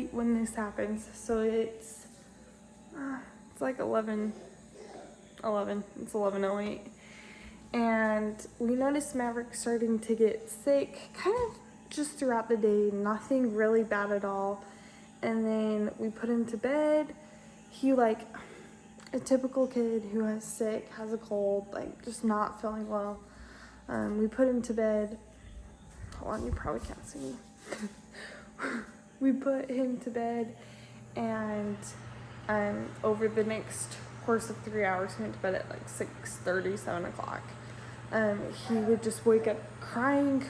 night when this happens. So it's like 11. It's 11:08. And we noticed Maverick starting to get sick, kind of just throughout the day, nothing really bad at all. And then we put him to bed. He, like a typical kid who has sick, has a cold, like just not feeling well. We put him to bed. Hold on, you probably can't see me. We put him to bed, and over the next course of 3 hours, he went to bed at like 6:30, 7 o'clock. He would just wake up crying,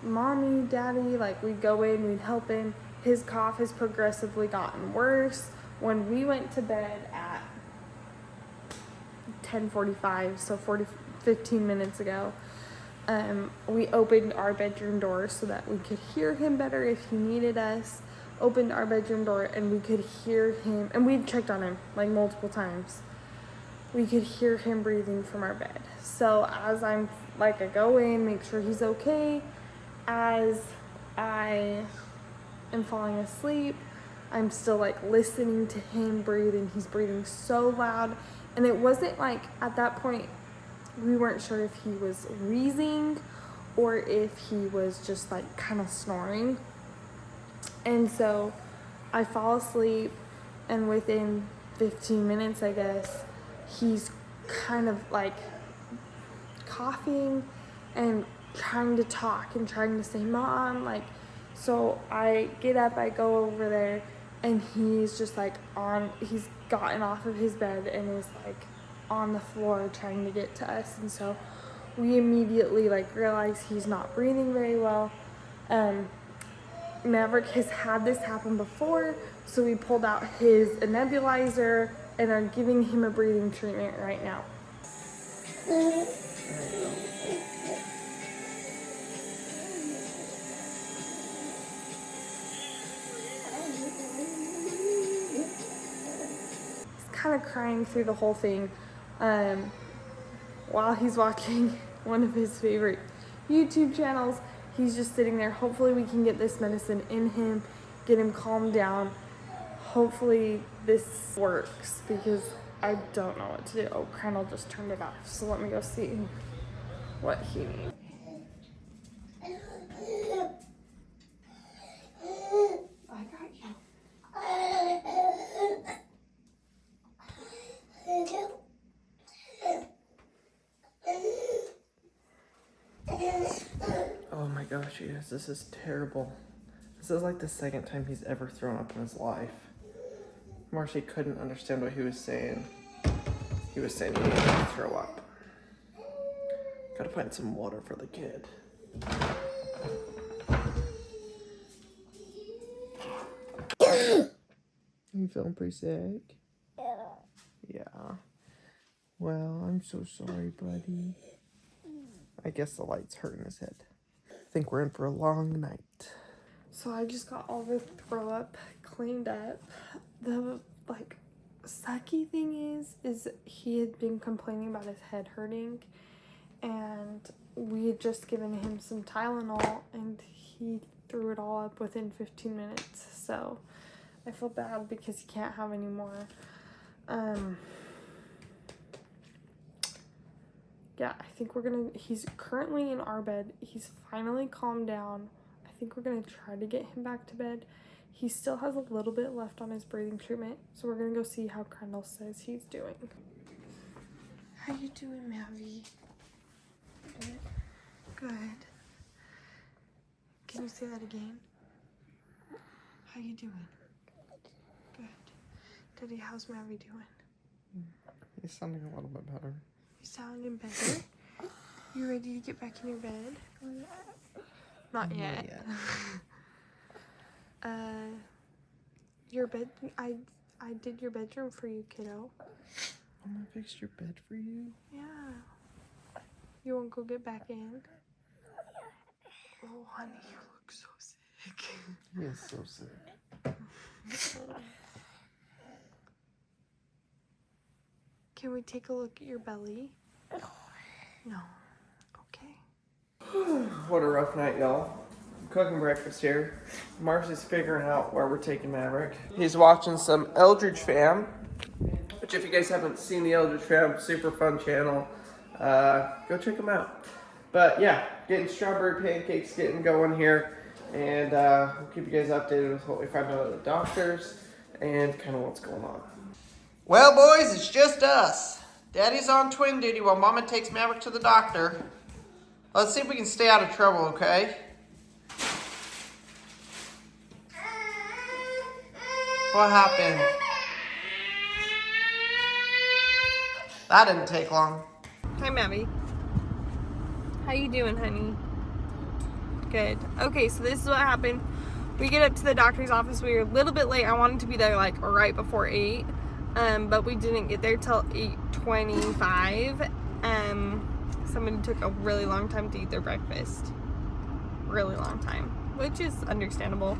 mommy, daddy, like we'd go in, we'd help him. His cough has progressively gotten worse. When we went to bed at 10:45, so 15 minutes ago, we opened our bedroom door so that we could hear him better if he needed us. Opened our bedroom door and we could hear him, and we checked on him like multiple times. We could hear him breathing from our bed. So as I'm like, I go in, make sure he's okay. As I am falling asleep, I'm still like listening to him breathe, and he's breathing so loud. And it wasn't like, at that point, we weren't sure if he was wheezing or if he was just like kind of snoring. And so I fall asleep, and within 15 minutes, I guess, he's kind of like coughing and trying to talk and trying to say, Mom, like, so I get up, I go over there, and he's just like he's gotten off of his bed and is like on the floor trying to get to us. And so we immediately like realize he's not breathing very well. Maverick has had this happen before, so we pulled out his nebulizer and are giving him a breathing treatment right now. He's kind of crying through the whole thing while he's watching one of his favorite YouTube channels. He's just sitting there. Hopefully we can get this medicine in him, get him calmed down. Hopefully this works, because I don't know what to do. Oh, Crandall just turned it off. So let me go see what he needs. I got you. Oh my gosh, you guys, this is terrible. This is like the second time he's ever thrown up in his life. Marcy couldn't understand what he was saying. He was saying he needed to throw up. Gotta find some water for the kid. You feeling pretty sick? Yeah. Well, I'm so sorry, buddy. I guess the light's hurting his head. I think we're in for a long night. So I just got all the throw up cleaned up. The like sucky thing is he had been complaining about his head hurting, and we had just given him some Tylenol, and he threw it all up within 15 minutes. So I feel bad because he can't have any more. Yeah, I think he's currently in our bed. He's finally calmed down. I think we're gonna try to get him back to bed. He still has a little bit left on his breathing treatment, so we're gonna go see how Crandall says he's doing. How you doing, Mavi? Good. Good. Can you say that again? How you doing? Good. Daddy, how's Mavi doing? He's sounding a little bit better. You sounding better? You ready to get back in your bed? Not yet. Your bed, I did your bedroom for you, kiddo. I'm gonna fix your bed for you? Yeah. You wanna go get back in? Oh, honey, you look so sick. He is so sick. Can we take a look at your belly? No. Okay. What a rough night, y'all. cooking breakfast here. Marcy's figuring out where we're taking Maverick. He's watching some Eldredge Fam, which if you guys haven't seen the Eldredge Fam, super fun channel. Go check them out. But yeah, getting strawberry pancakes getting going here. And we'll keep you guys updated with what we find out at the doctors and kind of what's going on. Well, boys, it's just us. Daddy's on twin duty while Mama takes Maverick to the doctor. Let's see if we can stay out of trouble, okay? What happened? That didn't take long. Hi, Maddie. How you doing, honey? Good. Okay, so this is what happened. We get up to the doctor's office. We were a little bit late. I wanted to be there like right before 8, but we didn't get there till 8:25. Somebody took a really long time to eat their breakfast. Really long time, which is understandable.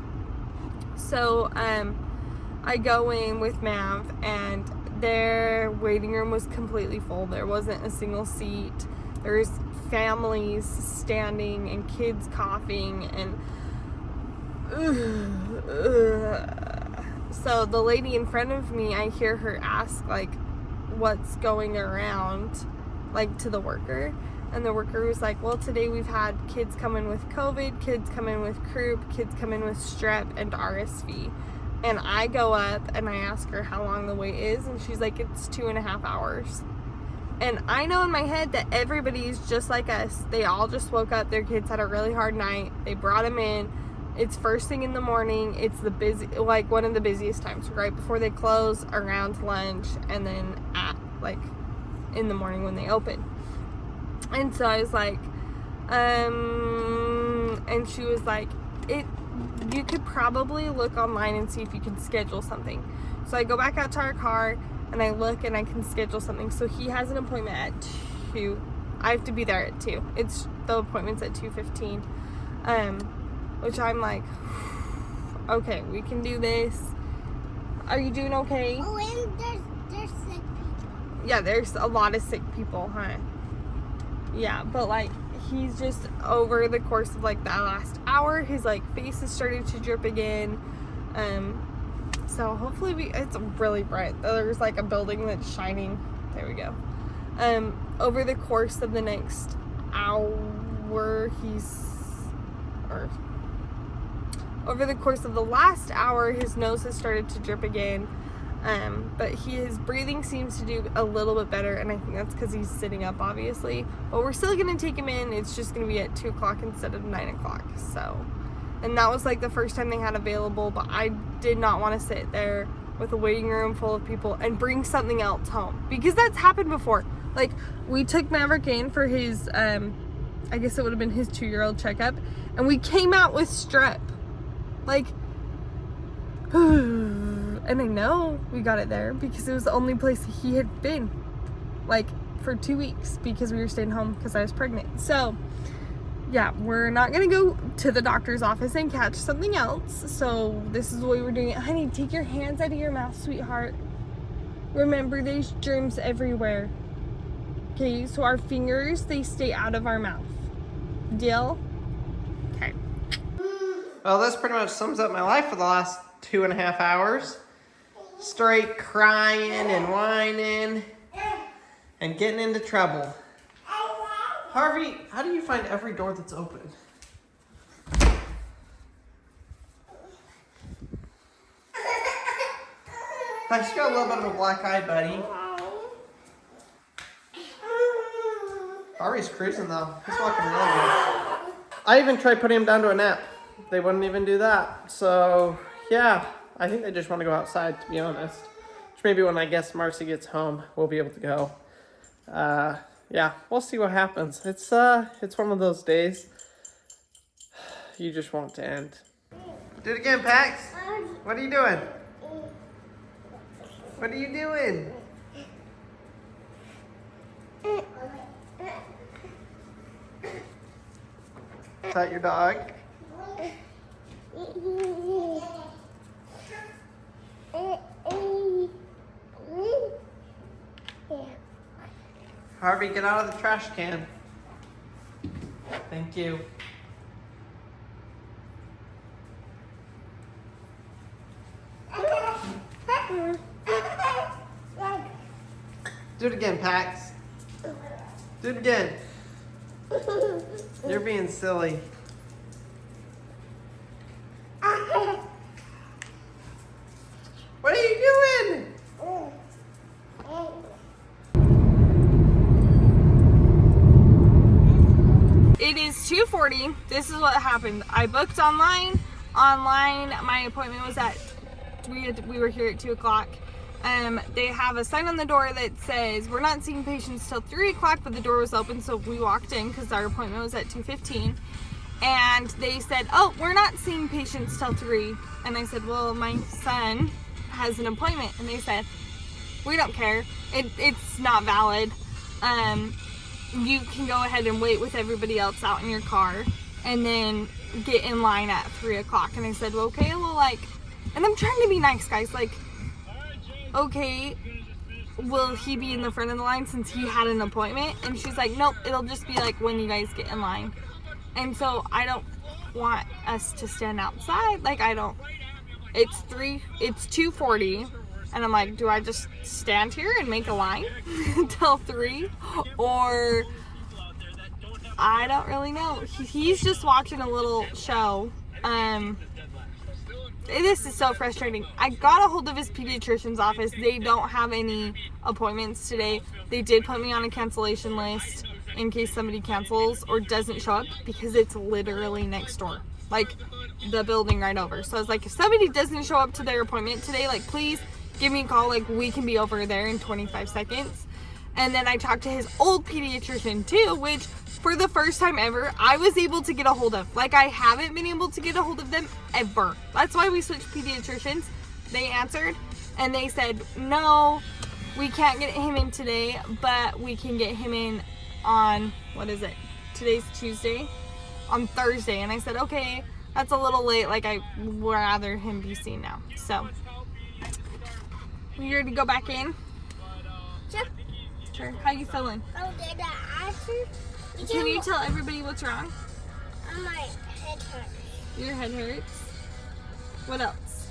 So I go in with Mav, and their waiting room was completely full. There wasn't a single seat. There's families standing and kids coughing, and so the lady in front of me, I hear her ask like what's going around, like to the worker, and the worker was like, well, today we've had kids come in with COVID, kids come in with croup, kids come in with strep and RSV. And I go up and I ask her how long the wait is, and she's like, it's 2.5 hours. And I know in my head that everybody's just like us. They all just woke up. Their kids had a really hard night. They brought them in. It's first thing in the morning. It's the busy, like one of the busiest times, right before they close, around lunch, and then at like in the morning when they open. And so I was like, and she was like, you could probably look online and see if you can schedule something. So I go back out to our car and I look and I can schedule something. So he has an appointment at 2. I have to be there at 2. The appointment's at 2:15. Which I'm like, okay, we can do this. Are you doing okay? Oh, and there's sick people. Yeah, there's a lot of sick people, huh? Yeah, but like he's just over the course of like that last hour, his like face has started to drip again. So hopefully it's really bright. There's like a building that's shining. There we go. Over the course of the next hour, over the course of the last hour, his nose has started to drip again. But his breathing seems to do a little bit better, and I think that's because he's sitting up, obviously. But we're still going to take him in. It's just going to be at 2 o'clock instead of 9 o'clock. So, and that was like the first time they had available, but I did not want to sit there with a waiting room full of people and bring something else home, because that's happened before. Like, we took Maverick in for his, I guess it would have been his 2-year-old checkup, and we came out with strep. Like, and I know we got it there because it was the only place he had been, like, for 2 weeks, because we were staying home because I was pregnant. So, yeah, we're not going to go to the doctor's office and catch something else. So, this is the way we're doing it. Honey, take your hands out of your mouth, sweetheart. Remember, there's germs everywhere. Okay, so our fingers, they stay out of our mouth. Deal? Okay. Well, this pretty much sums up my life for the last 2.5 hours. Straight crying and whining and getting into trouble. Harvey, how do you find every door that's open? I just got a little bit of a black eye, buddy. Harvey's cruising though. He's walking really good. I even tried putting him down to a nap. They wouldn't even do that. So, yeah, I think they just want to go outside, to be honest. Which maybe when I guess Marcy gets home, we'll be able to go. Yeah, we'll see what happens. It's one of those days you just want to end. Do it again, Pax. What are you doing? What are you doing? Is that your dog? Harvey, get out of the trash can. Thank you. Do it again, Pax. Do it again. You're being silly. What are you doing? It is 2:40. This is what happened. I booked online. My appointment was at, we were here at 2 o'clock. They have a sign on the door that says, we're not seeing patients till 3 o'clock, but the door was open, so we walked in because our appointment was at 2:15. And they said, oh, we're not seeing patients till 3. And I said, well, my son has an appointment. And they said, we don't care. It's not valid. You can go ahead and wait with everybody else out in your car and then get in line at 3 o'clock. And I said, well, okay, well, like, and I'm trying to be nice, guys. Like, okay, will he be in the front of the line since he had an appointment? And she's like, nope, it'll just be like when you guys get in line. And so I don't want us to stand outside. Like, it's 2:40. And I'm like, do I just stand here and make a line until 3? Or I don't really know. He's just watching a little show. This is so frustrating. I got a hold of his pediatrician's office. They don't have any appointments today. They did put me on a cancellation list in case somebody cancels or doesn't show up because it's literally next door. Like, the building right over. So I was like, if somebody doesn't show up to their appointment today, like, please give me a call. Like, we can be over there in 25 seconds. And then I talked to his old pediatrician too, which for the first time ever, I was able to get a hold of. Like, I haven't been able to get a hold of them ever. That's why we switched pediatricians. They answered and they said, no, we can't get him in today, but we can get him in on, what is it? Today's Tuesday? On Thursday. And I said, okay, that's a little late. Like, I would rather him be seen now. So, you ready to go back in? Sure. Sure. How you feeling? Oh, did I answer? Can you tell everybody what's wrong? My head hurts. Your head hurts. What else?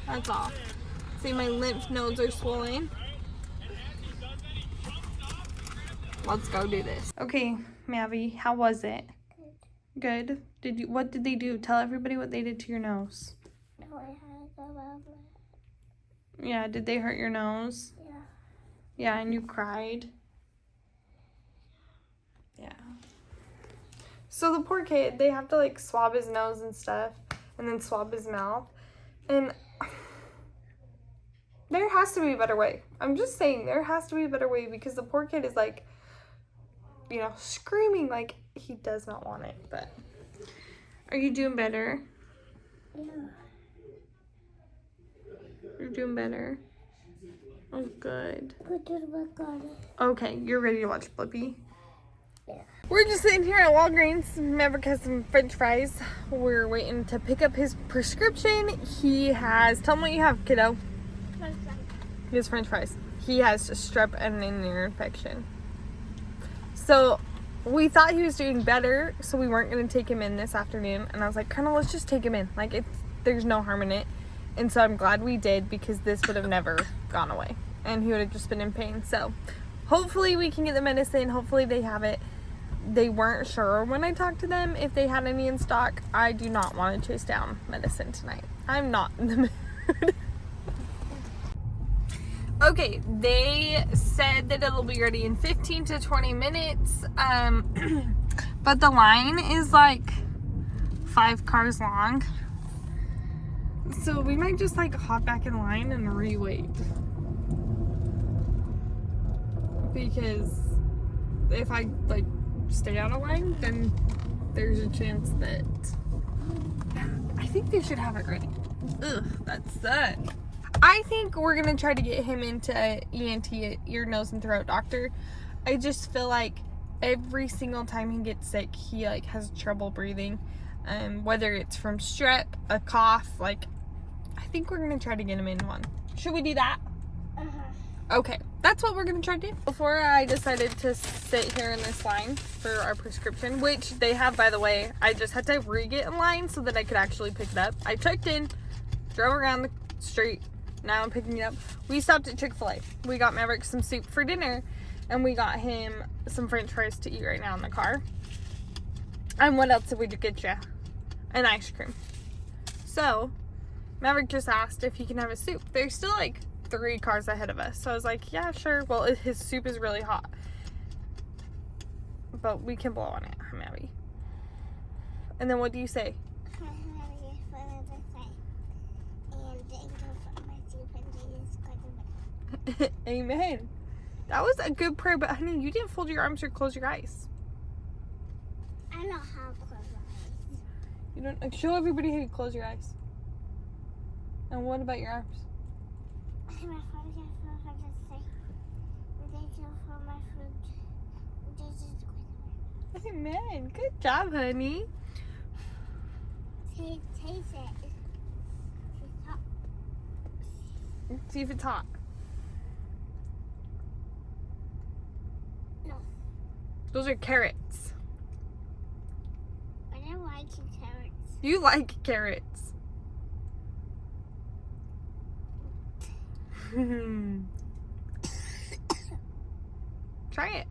That's all. See, my lymph nodes are swollen. Let's go do this. Okay, Mavi, how was it? Good. What did they do? Tell everybody what they did to your nose. No, I had a problem. Yeah, did they hurt your nose? Yeah. Yeah, and you cried. Yeah. So the poor kid, they have to like swab his nose and stuff and then swab his mouth. And there has to be a better way. I'm just saying there has to be a better way because the poor kid is like, you know, screaming like he does not want it. But are you doing better? Yeah. You're doing better. Oh, good. Put it back on. Okay, you're ready to watch Blippi? Yeah. We're just sitting here at Walgreens. Maverick has some french fries. We're waiting to pick up his prescription. He has, tell him what you have, kiddo. He has french fries. He has strep and an ear infection. So we thought he was doing better, so we weren't going to take him in this afternoon. And I was like, Colonel, let's just take him in. Like, there's no harm in it. And so I'm glad we did because this would have never gone away. And he would have just been in pain. So hopefully we can get the medicine. Hopefully they have it. They weren't sure when I talked to them if they had any in stock. I do not want to chase down medicine tonight. I'm not in the mood. Okay, they said that it'll be ready in 15 to 20 minutes. But the line is like 5 cars long. So we might just like hop back in line and re-wait. Because if I like stay out of line, then there's a chance that I think they should have it ready. Ugh, that sucks. I think we're gonna try to get him into ENT, ear, nose, and throat doctor. I just feel like every single time he gets sick, he like has trouble breathing. Whether it's from strep, a cough, like I think we're gonna try to get him in one. Should we do that? Okay, that's what we're gonna try to do. Before I decided to sit here in this line for our prescription, which they have, by the way, I just had to re-get in line so that I could actually pick it up. I checked in, drove around the street. Now I'm picking it up. We stopped at Chick-fil-A. We got Maverick some soup for dinner, and we got him some french fries to eat right now in the car. And what else did we get you? An ice cream. So, Maverick just asked if he can have a soup. There's still like 3 cars ahead of us. So I was like, yeah, sure. Well, his soup is really hot. But we can blow on it, Maddie. And then what do you say? Amen. That was a good prayer, but honey, you didn't fold your arms or close your eyes. I know how to close my eyes. You don't show everybody how you close your eyes. And what about your arms? Amen. Good job, honey. Taste it. It's hot. See if it's hot. No. Those are carrots. I don't like carrots. You like carrots. Try it.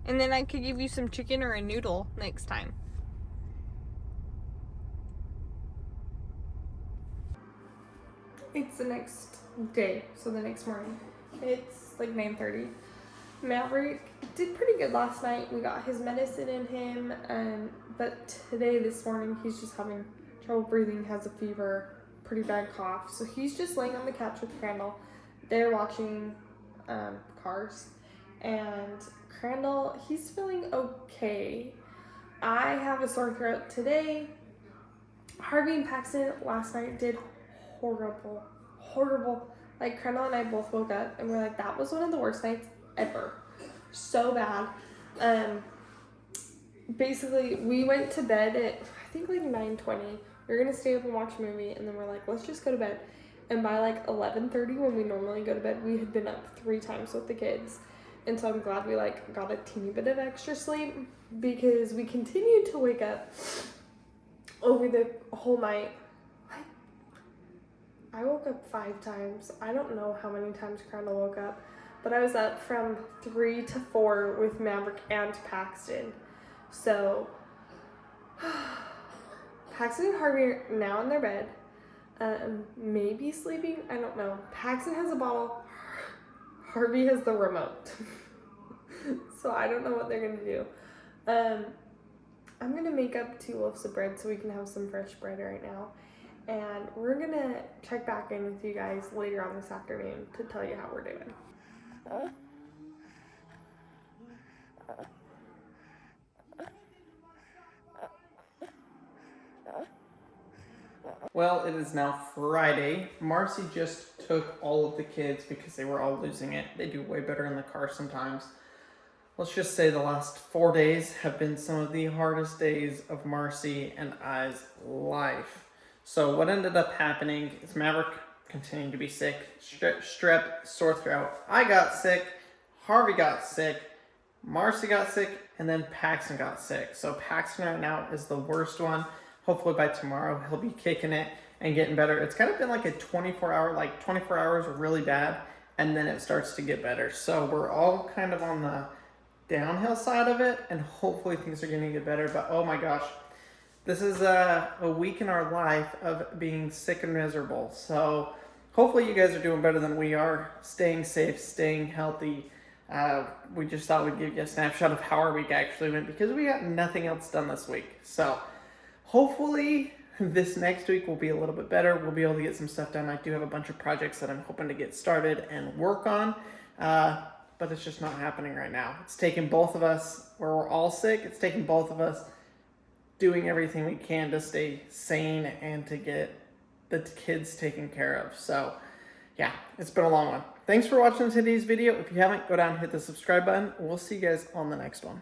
And then I could give you some chicken or a noodle next time. It's the next day, so the next morning. It's like 9:30. Maverick did pretty good last night. We got his medicine in him, but this morning, he's just having trouble breathing, has a fever, pretty bad cough. So he's just laying on the couch with Crandall. They're watching Cars. And Crandall, he's feeling okay. I have a sore throat today. Harvey and Paxton last night did horrible. Like, Crandall and I both woke up and we're like, that was one of the worst nights ever. So bad. Basically, we went to bed at, I think, like 9:20. We were gonna stay up and watch a movie, and then we're like, let's just go to bed. And by like 11:30, when we normally go to bed, we had been up 3 times with the kids. And so I'm glad we like got a teeny bit of extra sleep, because we continued to wake up over the whole night. I woke up 5 times. I don't know how many times Crandall woke up, but I was up from 3 to 4 with Maverick and Paxton. So Paxton and Harvey are now in their bed, maybe sleeping. I don't know. Paxton has a bottle. Harvey has the remote. So I don't know what they're gonna do. I'm gonna make up 2 loaves of bread so we can have some fresh bread right now. And we're gonna check back in with you guys later on this afternoon to tell you how we're doing. Well, it is now Friday. Marcy just took all of the kids because they were all losing it. They do way better in the car sometimes. Let's just say the last 4 days have been some of the hardest days of Marcy and I's life. So what ended up happening is Maverick continued to be sick. Strep, sore throat. I got sick. Harvey got sick. Marcy got sick. And then Paxton got sick. So Paxton right now is the worst one. Hopefully by tomorrow he'll be kicking it and getting better. It's kind of been like a 24 hours are really bad, and then it starts to get better. So we're all kind of on the downhill side of it, and hopefully things are going to get better. But oh my gosh, this is a week in our life of being sick and miserable. So hopefully you guys are doing better than we are, staying safe, staying healthy. We just thought we'd give you a snapshot of how our week actually went, because we got nothing else done this week. So hopefully this next week will be a little bit better. We'll be able to get some stuff done. I do have a bunch of projects that I'm hoping to get started and work on, but it's just not happening right now. It's taking both of us, where we're all sick, it's taking both of us doing everything we can to stay sane and to get the kids taken care of. So yeah, it's been a long one. Thanks for watching today's video. If you haven't, go down and hit the subscribe button. We'll see you guys on the next one.